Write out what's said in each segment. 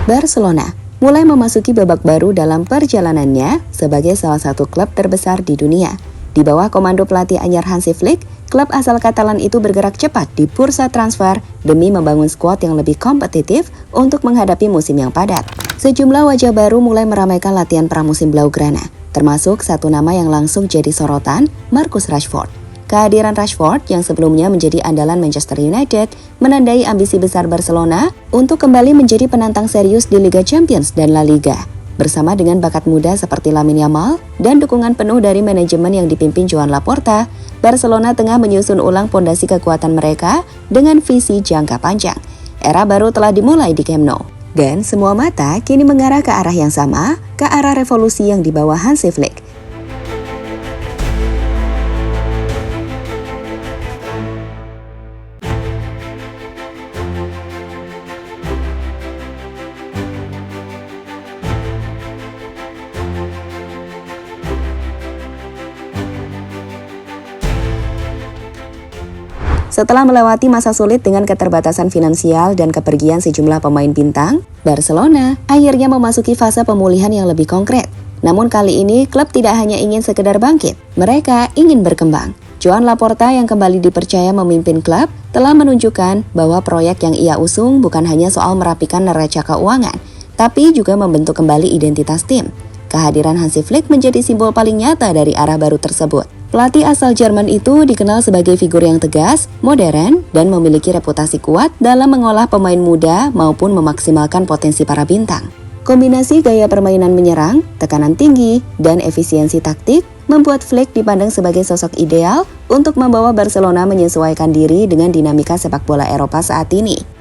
Barcelona mulai memasuki babak baru dalam perjalanannya sebagai salah satu klub terbesar di dunia. Di bawah komando pelatih anyar Hansi Flick, klub asal Katalan itu bergerak cepat di bursa transfer demi membangun skuad yang lebih kompetitif untuk menghadapi musim yang padat. Sejumlah wajah baru mulai meramaikan latihan pramusim Blaugrana, termasuk satu nama yang langsung jadi sorotan, Marcus Rashford. Kehadiran Rashford yang sebelumnya menjadi andalan Manchester United menandai ambisi besar Barcelona untuk kembali menjadi penantang serius di Liga Champions dan La Liga. Bersama dengan bakat muda seperti Lamine Yamal dan dukungan penuh dari manajemen yang dipimpin Joan Laporta, Barcelona tengah menyusun ulang pondasi kekuatan mereka dengan visi jangka panjang. Era baru telah dimulai di Camp Nou, dan semua mata kini mengarah ke arah yang sama, ke arah revolusi yang dibawa Hansi Flick. Setelah melewati masa sulit dengan keterbatasan finansial dan kepergian sejumlah pemain bintang, Barcelona akhirnya memasuki fase pemulihan yang lebih konkret. Namun kali ini klub tidak hanya ingin sekedar bangkit, mereka ingin berkembang. Joan Laporta yang kembali dipercaya memimpin klub telah menunjukkan bahwa proyek yang ia usung bukan hanya soal merapikan neraca keuangan, tapi juga membentuk kembali identitas tim. Kehadiran Hansi Flick menjadi simbol paling nyata dari arah baru tersebut. Pelatih asal Jerman itu dikenal sebagai figur yang tegas, modern, dan memiliki reputasi kuat dalam mengolah pemain muda maupun memaksimalkan potensi para bintang. Kombinasi gaya permainan menyerang, tekanan tinggi, dan efisiensi taktik membuat Flick dipandang sebagai sosok ideal untuk membawa Barcelona menyesuaikan diri dengan dinamika sepak bola Eropa saat ini.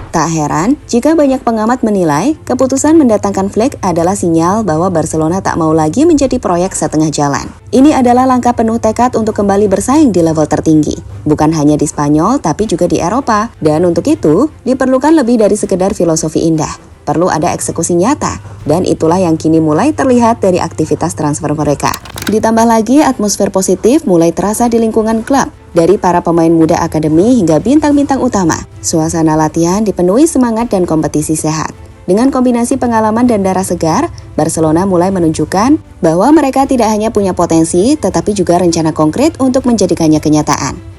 Tak heran jika banyak pengamat menilai keputusan mendatangkan Flick adalah sinyal bahwa Barcelona tak mau lagi menjadi proyek setengah jalan. Ini adalah langkah penuh tekad untuk kembali bersaing di level tertinggi, bukan hanya di Spanyol tapi juga di Eropa. Dan untuk itu diperlukan lebih dari sekedar filosofi indah. Perlu ada eksekusi nyata, dan itulah yang kini mulai terlihat dari aktivitas transfer mereka. Ditambah lagi atmosfer positif mulai terasa di lingkungan klub, dari para pemain muda akademi hingga bintang-bintang utama. Suasana latihan dipenuhi semangat dan kompetisi sehat. Dengan kombinasi pengalaman dan darah segar, Barcelona mulai menunjukkan bahwa mereka tidak hanya punya potensi, tetapi juga rencana konkret untuk menjadikannya kenyataan.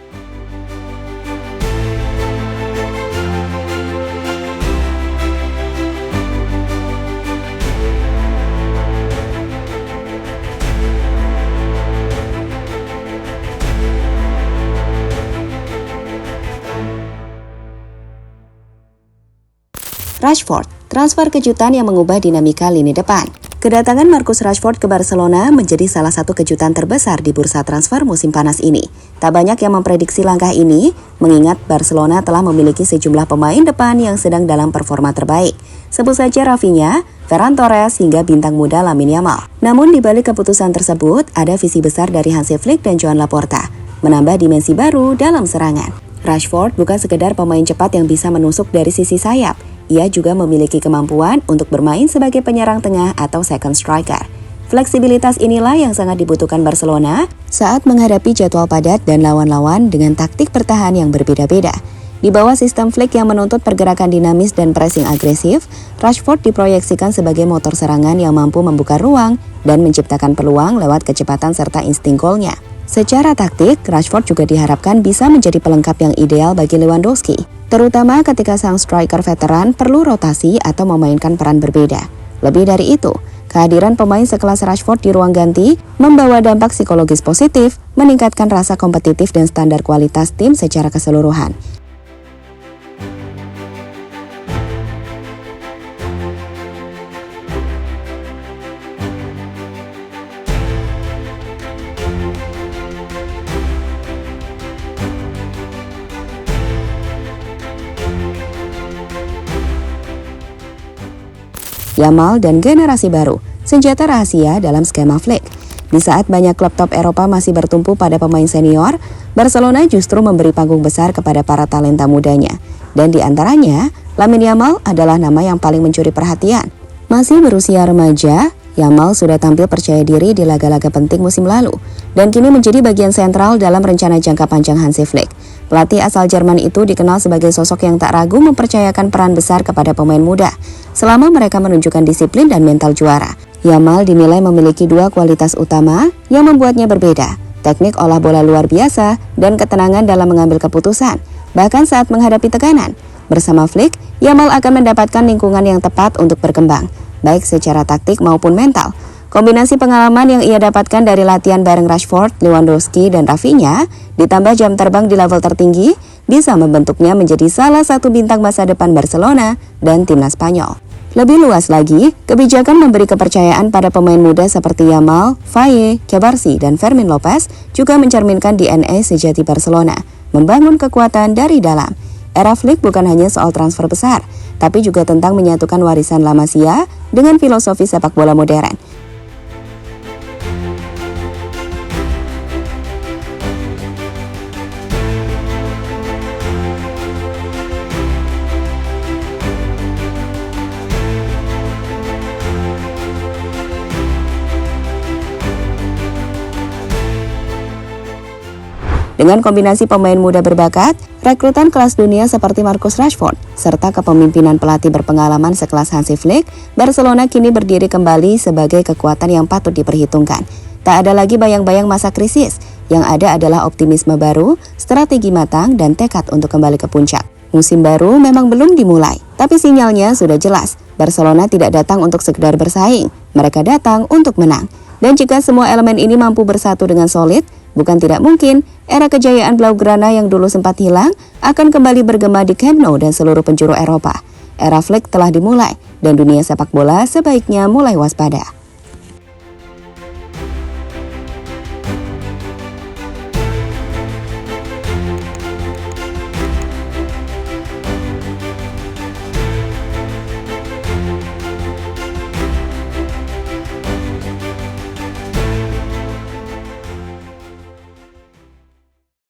Rashford, transfer kejutan yang mengubah dinamika lini depan. Kedatangan Marcus Rashford ke Barcelona menjadi salah satu kejutan terbesar di bursa transfer musim panas ini. Tak banyak yang memprediksi langkah ini, mengingat Barcelona telah memiliki sejumlah pemain depan yang sedang dalam performa terbaik. Sebut saja Rafinha, Ferran Torres, hingga bintang muda Lamine Yamal. Namun di balik keputusan tersebut, ada visi besar dari Hansi Flick dan Joan Laporta, menambah dimensi baru dalam serangan. Rashford bukan sekedar pemain cepat yang bisa menusuk dari sisi sayap. Ia juga memiliki kemampuan untuk bermain sebagai penyerang tengah atau second striker. Fleksibilitas inilah yang sangat dibutuhkan Barcelona saat menghadapi jadwal padat dan lawan-lawan dengan taktik bertahan yang berbeda-beda. Di bawah sistem Flick yang menuntut pergerakan dinamis dan pressing agresif, Rashford diproyeksikan sebagai motor serangan yang mampu membuka ruang dan menciptakan peluang lewat kecepatan serta insting golnya. Secara taktik, Rashford juga diharapkan bisa menjadi pelengkap yang ideal bagi Lewandowski, terutama ketika sang striker veteran perlu rotasi atau memainkan peran berbeda. Lebih dari itu, kehadiran pemain sekelas Rashford di ruang ganti membawa dampak psikologis positif, meningkatkan rasa kompetitif dan standar kualitas tim secara keseluruhan. Yamal dan generasi baru, senjata rahasia dalam skema Flick. Di saat banyak klub top Eropa masih bertumpu pada pemain senior, Barcelona justru memberi panggung besar kepada para talenta mudanya. Dan di antaranya, Lamine Yamal adalah nama yang paling mencuri perhatian. Masih berusia remaja, Yamal sudah tampil percaya diri di laga-laga penting musim lalu dan kini menjadi bagian sentral dalam rencana jangka panjang Hansi Flick. Pelatih asal Jerman itu dikenal sebagai sosok yang tak ragu mempercayakan peran besar kepada pemain muda selama mereka menunjukkan disiplin dan mental juara. Yamal dinilai memiliki dua kualitas utama yang membuatnya berbeda, teknik olah bola luar biasa dan ketenangan dalam mengambil keputusan, bahkan saat menghadapi tekanan. Bersama Flick, Yamal akan mendapatkan lingkungan yang tepat untuk berkembang, baik secara taktik maupun mental. Kombinasi pengalaman yang ia dapatkan dari latihan bareng Rashford, Lewandowski, dan Rafinha, ditambah jam terbang di level tertinggi, bisa membentuknya menjadi salah satu bintang masa depan Barcelona dan timnas Spanyol. Lebih luas lagi, kebijakan memberi kepercayaan pada pemain muda seperti Yamal, Faye, Kebarsi, dan Fermin Lopez juga mencerminkan DNA sejati Barcelona, membangun kekuatan dari dalam. Era Flick bukan hanya soal transfer besar, tapi juga tentang menyatukan warisan La Masia dengan filosofi sepak bola modern. Dengan kombinasi pemain muda berbakat, rekrutan kelas dunia seperti Marcus Rashford, serta kepemimpinan pelatih berpengalaman sekelas Hansi Flick, Barcelona kini berdiri kembali sebagai kekuatan yang patut diperhitungkan. Tak ada lagi bayang-bayang masa krisis, yang ada adalah optimisme baru, strategi matang, dan tekad untuk kembali ke puncak. Musim baru memang belum dimulai, tapi sinyalnya sudah jelas. Barcelona tidak datang untuk sekedar bersaing, mereka datang untuk menang. Dan jika semua elemen ini mampu bersatu dengan solid, bukan tidak mungkin, era kejayaan Blaugrana yang dulu sempat hilang akan kembali bergema di Camp Nou dan seluruh penjuru Eropa. Era Flick telah dimulai, dan dunia sepak bola sebaiknya mulai waspada.